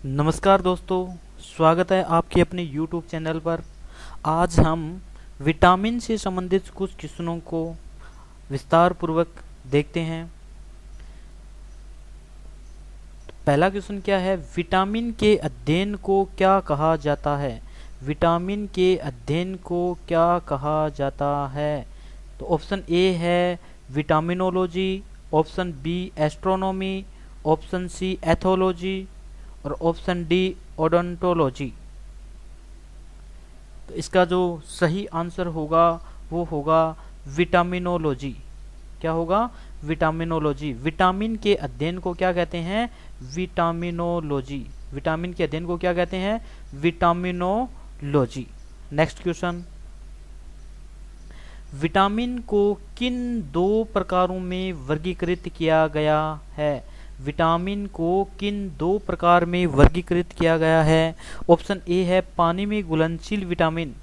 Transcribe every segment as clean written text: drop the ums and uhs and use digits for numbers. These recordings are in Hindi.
नमस्कार दोस्तों, स्वागत है आपके अपने YouTube चैनल पर। आज हम विटामिन से संबंधित कुछ क्वेश्चनों को विस्तार पूर्वक देखते हैं। पहला क्वेश्चन क्या है? विटामिन के अध्ययन को क्या कहा जाता है? विटामिन के अध्ययन को क्या कहा जाता है? तो ऑप्शन ए है vitaminology, option B astronomy, option C ethology और ऑप्शन डी ओडोंटोलॉजी। तो इसका जो सही आंसर होगा वो होगा विटामिनोलॉजी। क्या होगा? विटामिनोलॉजी। विटामिन के अध्ययन को क्या कहते हैं? विटामिनोलॉजी। विटामिन के अध्ययन को क्या कहते हैं? विटामिनोलॉजी। नेक्स्ट क्वेश्चन, विटामिन को किन दो प्रकारों में वर्गीकृत किया गया है? विटामिन को किन दो प्रकार में वर्गीकृत किया गया है? ऑप्शन ए है पानी में घुलनशील विटामिन,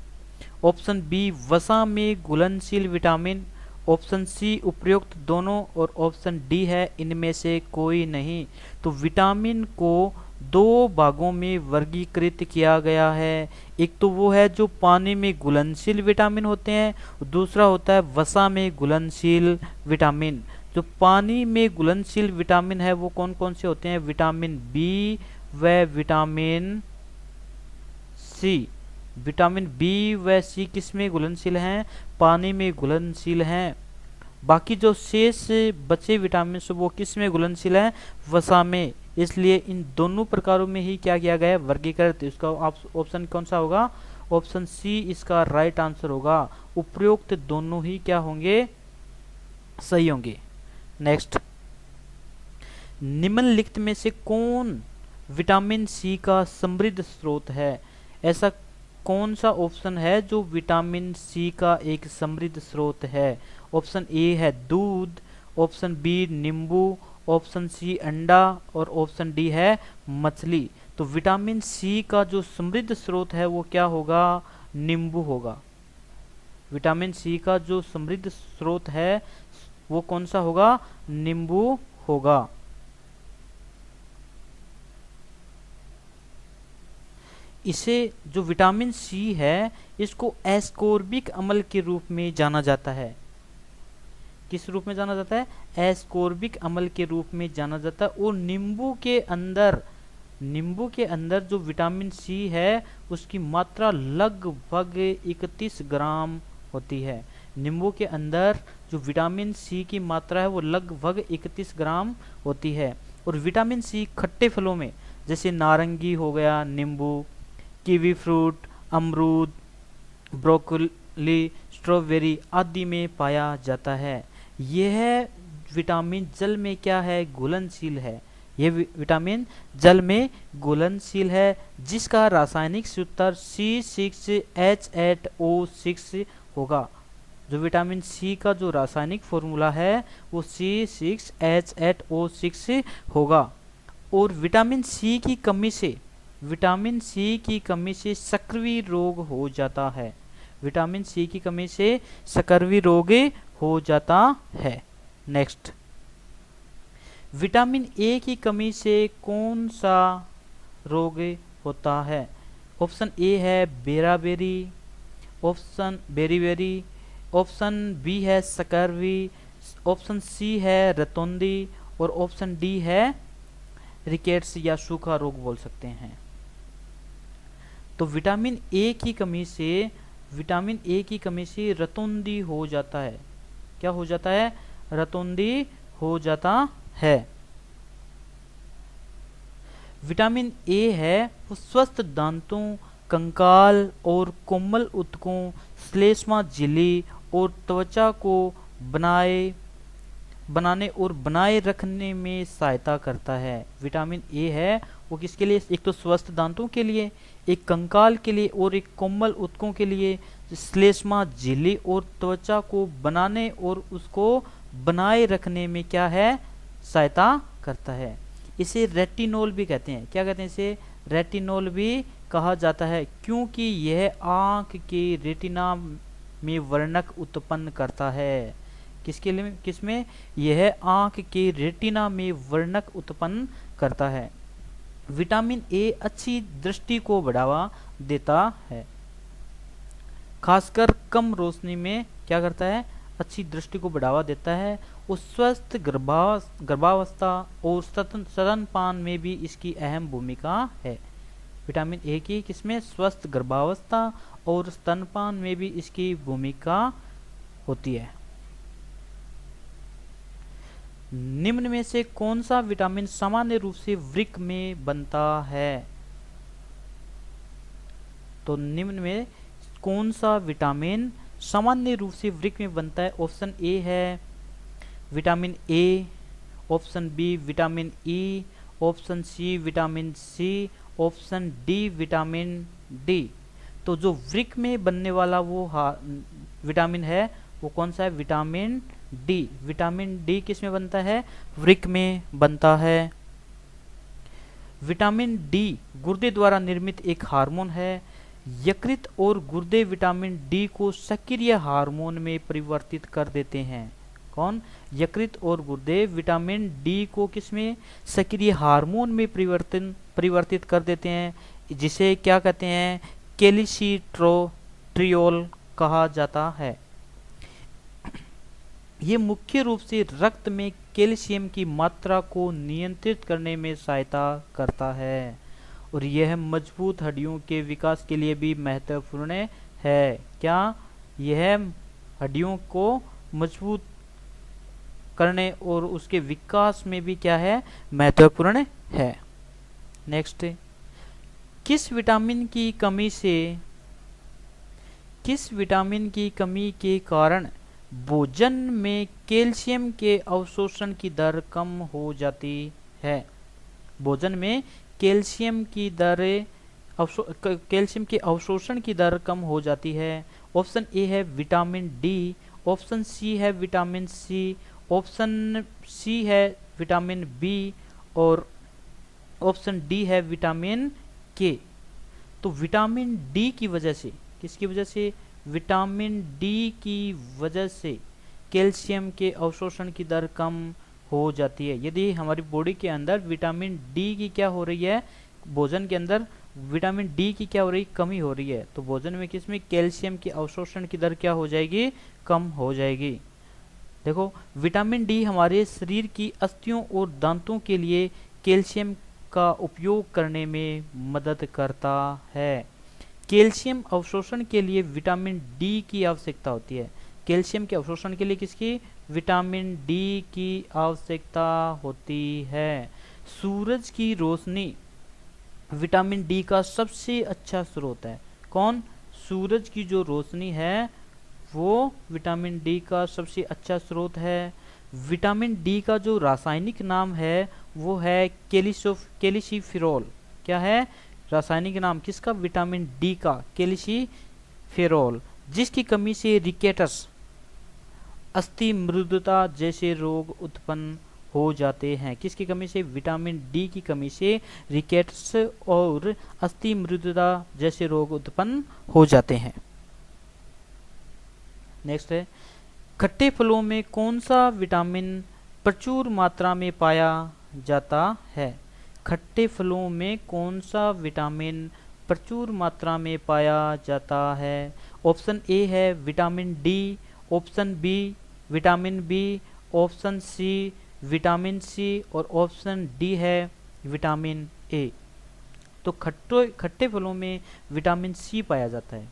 ऑप्शन बी वसा में घुलनशील विटामिन, ऑप्शन सी उपयुक्त दोनों और ऑप्शन डी है इनमें से कोई नहीं। तो विटामिन को दो भागों में वर्गीकृत किया गया है। एक तो वो है जो पानी में घुलनशील विटामिन होते हैं, दूसरा होता है वसा में घुलनशील विटामिन। जो पानी में घुलनशील विटामिन है वो कौन कौन से होते हैं? विटामिन बी व विटामिन सी। विटामिन बी व सी किस में घुलनशील हैं? पानी में घुलनशील हैं। बाकी जो शेष बचे विटामिन वो किस में घुलनशील हैं? वसा में। इसलिए इन दोनों प्रकारों में ही क्या किया गया है? वर्गीकृत। इसका ऑप्शन कौन सा होगा? ऑप्शन सी इसका राइट आंसर होगा। उपरोक्त दोनों ही क्या होंगे? सही होंगे। नेक्स्ट, निम्नलिखित में से कौन विटामिन सी का समृद्ध स्रोत है? ऐसा कौन सा ऑप्शन है जो विटामिन सी का एक समृद्ध स्रोत है? ऑप्शन ए है दूध, ऑप्शन बी नींबू, ऑप्शन सी अंडा और ऑप्शन डी है मछली। तो विटामिन सी का जो समृद्ध स्रोत है वो क्या होगा? नींबू होगा। विटामिन सी का जो समृद्ध स्रोत है वो कौन सा होगा? नींबू होगा। इसे जो विटामिन सी है इसको एस्कोर्बिक अम्ल के रूप में जाना जाता है। किस रूप में जाना जाता है? एस्कोर्बिक अम्ल के रूप में जाना जाता है। और नींबू के अंदर जो विटामिन सी है उसकी मात्रा लगभग 31 ग्राम होती है। नींबू के अंदर जो विटामिन सी की मात्रा है वो लगभग 31 ग्राम होती है। और विटामिन सी खट्टे फलों में जैसे नारंगी हो गया, नींबू, कीवी फ्रूट, अमरूद, ब्रोकोली, स्ट्रॉबेरी आदि में पाया जाता है। यह विटामिन जल में क्या है? घुलनशील है। यह विटामिन जल में घुलनशील है जिसका रासायनिक सूत्र C6H8O6 होगा। जो विटामिन सी का जो रासायनिक फॉर्मूला है वो C6H8O6 होगा। और विटामिन सी की कमी से सक्रिय रोग हो जाता है। विटामिन सी की कमी से सक्रिय रोग हो जाता है। नेक्स्ट, विटामिन ए की कमी से कौन सा रोग होता है? ऑप्शन ए है बेराबेरी, ऑप्शन बेरीबेरी, ऑप्शन बी है स्कर्वी, ऑप्शन सी है रतौंधी और ऑप्शन डी है रिकेट्स या सूखा रोग बोल सकते हैं। तो विटामिन ए की कमी से रतौंधी हो जाता है। क्या हो जाता है? रतौंधी हो जाता है। विटामिन ए है वो स्वस्थ दांतों, कंकाल और कोमल ऊतकों, श्लेष्मा झिल्ली और त्वचा को बनाने और बनाए रखने में सहायता करता है। विटामिन ए है वो किसके लिए? एक तो स्वस्थ दांतों के लिए, एक कंकाल के लिए और एक कोमल ऊतकों के लिए, श्लेष्मा झिल्ली और त्वचा को बनाने और उसको बनाए रखने में क्या है? सहायता करता है। इसे रेटिनोल भी कहते हैं। क्या कहते हैं? इसे रेटिनोल भी कहा जाता है क्योंकि यह आंख के रेटिना में वर्णक उत्पन्न करता है। किसके लिए? किसमें? यह आंख के रेटिना में वर्णक उत्पन्न करता है। विटामिन ए अच्छी दृष्टि को बढ़ावा देता है, खासकर कम रोशनी में क्या करता है, अच्छी दृष्टि को बढ़ावा देता है। और स्वस्थ गर्भावस्था और स्तनपान में भी इसकी अहम भूमिका है। विटामिन ए की किसमें, स्वस्थ गर्भावस्था और स्तनपान में भी इसकी भूमिका होती है। निम्न में से कौन सा विटामिन सामान्य रूप से वृक्क में बनता है? तो निम्न में कौन सा विटामिन सामान्य रूप से वृक्क में बनता है? ऑप्शन ए है vitamin A, option B vitamin E, option C vitamin C, option D vitamin D. तो जो वृक्क में बनने वाला वो विटामिन है वो कौन सा है? Vitamin D. विटामिन डी किस में बनता है? वृक्क में बनता है। विटामिन डी गुर्दे द्वारा निर्मित एक हार्मोन है। यकृत और गुर्दे विटामिन डी को सक्रिय हार्मोन में परिवर्तित कर देते हैं। कौन? यकृत और गुर्दे विटामिन डी को किसमें? सक्रिय हार्मोन में परिवर्तित कर देते हैं, जिसे क्या कहते हैं? कैल्सिट्रियोल कहा जाता है। ये मुख्य रूप से रक्त में कैल्शियम की मात्रा को नियंत्रित करने में सहायता करता है और यह मजबूत हड्डियों के विकास के लिए भी महत्वपूर्ण है। क्या? यह हड्डियों को मजबूत करने और उसके विकास में भी क्या है? महत्वपूर्ण है। नेक्स्ट, किस विटामिन की कमी के कारण भोजन में कैल्शियम के अवशोषण की दर कम हो जाती है? भोजन में कैल्शियम के अवशोषण की दर कम हो जाती है। ऑप्शन ए है विटामिन डी, ऑप्शन सी है विटामिन सी, ऑप्शन सी है विटामिन बी और ऑप्शन डी है विटामिन के। तो विटामिन डी की वजह से, किसकी वजह से? विटामिन डी की वजह से कैल्शियम के अवशोषण की दर कम हो जाती है। यदि हमारी बॉडी के अंदर विटामिन डी की क्या हो रही है, भोजन के अंदर विटामिन डी की क्या हो रही है? कमी हो रही है। तो भोजन में किसमें कैल्शियम के अवशोषण की दर क्या हो जाएगी? कम हो जाएगी। देखो, विटामिन डी हमारे शरीर की अस्थियों और दांतों के लिए कैल्शियम का उपयोग करने में मदद करता है। कैल्शियम अवशोषण के लिए विटामिन डी की आवश्यकता होती है। कैल्शियम के अवशोषण के लिए किसकी? विटामिन डी की आवश्यकता होती है। सूरज की रोशनी विटामिन डी का सबसे अच्छा स्रोत है। कौन? सूरज की जो रोशनी है वो विटामिन डी का सबसे अच्छा स्रोत है। विटामिन डी का जो रासायनिक नाम है वो है कैल्सिफेरॉल। क्या है रासायनिक नाम किसका? विटामिन डी का, कैल्सिफेरॉल, जिसकी कमी से रिकेटस, अस्थि मृदुता जैसे रोग उत्पन्न हो जाते हैं। किसकी कमी से? विटामिन डी की कमी से रिकेट्स और अस्थि मृदुता जैसे रोग उत्पन्न हो जाते हैं। नेक्स्ट है, खट्टे फलों में कौन सा विटामिन प्रचुर मात्रा में पाया जाता है? खट्टे फलों में कौन सा विटामिन प्रचुर मात्रा में पाया जाता है? ऑप्शन ए है vitamin D, option B vitamin B, option C vitamin C और ऑप्शन डी है विटामिन ए। तो खट्टे फलों में विटामिन सी पाया जाता है।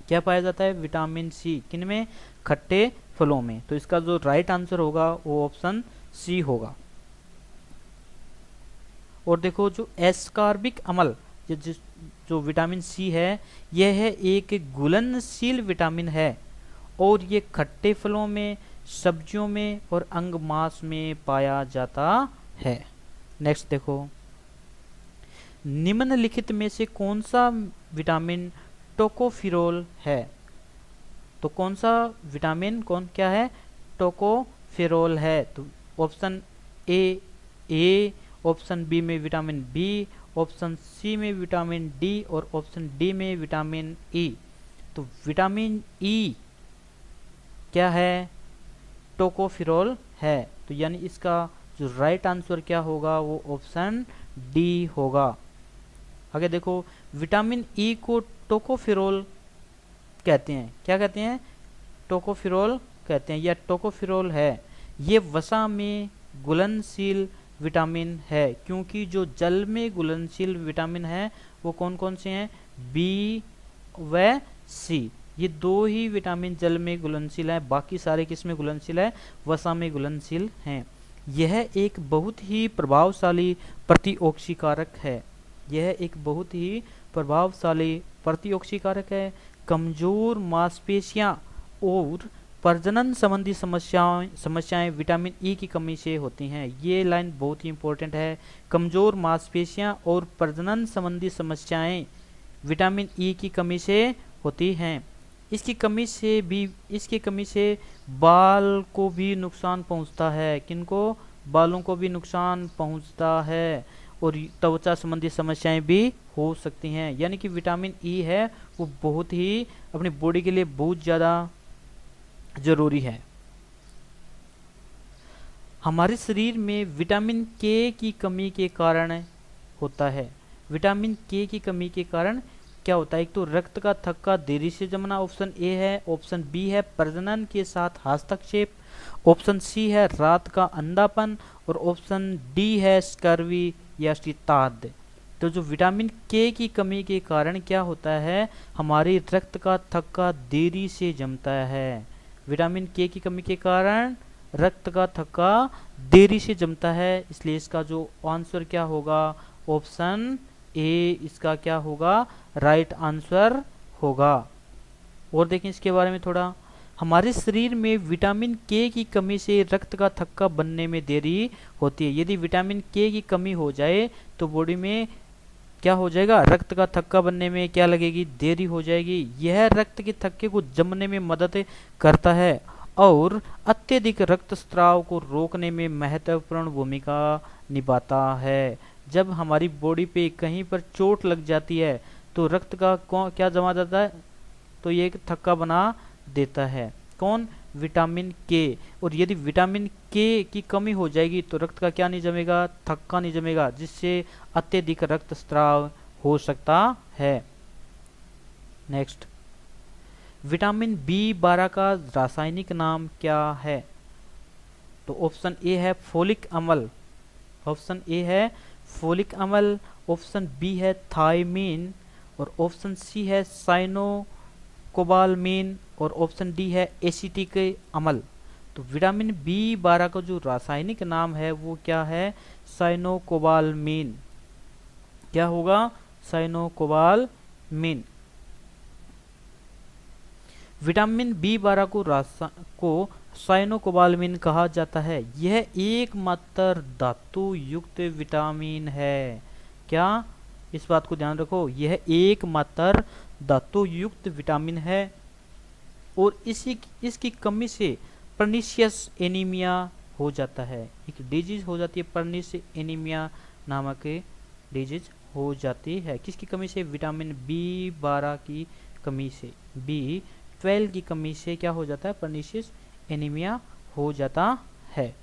क्या पाया जाता है? Vitamin C. किनमें? खट्टे फलों में। तो इसका जो राइट आंसर होगा वो ऑप्शन सी होगा। और देखो, जो एस्कॉर्बिक अम्ल जो विटामिन सी है, यह है एक घुलनशील विटामिन है और ये खट्टे फलों में, सब्जियों में और अंगमांस में पाया जाता है। नेक्स्ट देखो, निम्नलिखित में से कौन सा विटामिन टोकोफेरोल है? तो कौन सा विटामिन क्या है? टोकोफेरोल है। तो ऑप्शन ए, ऑप्शन बी में विटामिन बी, ऑप्शन सी में विटामिन डी और ऑप्शन डी में विटामिन ई। तो विटामिन ई क्या है? टोकोफेरोल है। तो यानी इसका जो राइट आंसर क्या होगा वो ऑप्शन डी होगा। आगे देखो, विटामिन ई को टोकोफेरोल कहते हैं। क्या कहते हैं? टोकोफेरोल कहते हैं, या टोकोफेरोल है। ये वसा में घुलनशील विटामिन है, क्योंकि जो जल में घुलनशील विटामिन है वो कौन कौन से हैं? बी व सी। ये दो ही विटामिन जल में घुलनशील है, बाकी सारे किस में घुलनशील है? वसा में घुलनशील हैं। यह एक बहुत ही प्रभावशाली प्रतिओक्सीकारक है। यह एक बहुत ही प्रभावशाली प्रतिओक्सीकारक है। कमजोर मांसपेशियां और प्रजनन संबंधी समस्याएं विटामिन ई की कमी से होती हैं। ये लाइन बहुत ही इंपॉर्टेंट है। कमजोर मांसपेशियां और प्रजनन संबंधी समस्याएं विटामिन ई की कमी से होती हैं। इसकी कमी से बाल को भी नुकसान पहुंचता है। किनको? बालों को भी नुकसान पहुंचता है, और त्वचा संबंधी समस्याएं भी हो सकती हैं। यानी कि विटामिन ई है वो बहुत ही अपनी बॉडी के लिए बहुत ज़्यादा जरूरी है। हमारे शरीर में विटामिन के की कमी के कारण होता है। विटामिन के की कमी के कारण क्या होता है? एक तो रक्त का थक्का देरी से जमना, ऑप्शन ए है। ऑप्शन बी है प्रजनन के साथ हस्तक्षेप। ऑप्शन सी है रात का अंधापन। और ऑप्शन डी है स्कर्वी या शीताद। तो जो विटामिन के की कमी के कारण क्या होता है? हमारे रक्त का थक्का देरी से जमता है। विटामिन के की कमी के कारण रक्त का थक्का देरी से जमता है, इसलिए इसका जो आंसर क्या होगा? ऑप्शन ए इसका क्या होगा? राइट आंसर होगा। और देखें इसके बारे में थोड़ा। हमारे शरीर में विटामिन के की कमी से रक्त का थक्का बनने में देरी होती है। यदि विटामिन के की कमी हो जाए तो बॉडी में क्या हो जाएगा? रक्त का थक्का बनने में क्या लगेगी? देरी हो जाएगी। यह रक्त के थक्के को जमने में मदद करता है और अत्यधिक रक्तस्राव को रोकने में महत्वपूर्ण भूमिका निभाता है। जब हमारी बॉडी पे कहीं पर चोट लग जाती है तो रक्त का क्या जमा जाता है? तो ये एक थक्का बना देता है। कौन? विटामिन के। और यदि विटामिन के की कमी हो जाएगी तो रक्त का क्या नहीं जमेगा? थक्का नहीं जमेगा, जिससे अत्यधिक रक्तस्राव हो सकता है। नेक्स्ट, विटामिन बी12 का रासायनिक नाम क्या है? तो ऑप्शन ए है फोलिक अम्ल। ऑप्शन ए है फोलिक अम्ल। ऑप्शन बी है थायमीन। और ऑप्शन सी है साइनोकोबालमीन। और ऑप्शन डी है एसिटिक अम्ल। तो विटामिन बी12 का जो रासायनिक नाम है वो क्या है? साइनोकोबालमीन। क्या होगा? साइनोकोबालमीन। विटामिन बी12 को साइनोकोबालमीन कहा जाता है। यह एकमात्र धातु युक्त विटामिन है। क्या? इस बात को ध्यान रखो, यह एकमात्र धातु युक्त विटामिन है और इसकी कमी से पर्नीशियस एनीमिया हो जाता है। एक डिजीज हो जाती है, पर्नीशियस एनीमिया नामक डिजीज हो जाती है। किसकी कमी से? विटामिन बी12 की कमी से। बी12 की कमी से क्या हो जाता है? पर्नीशियस एनीमिया हो जाता है।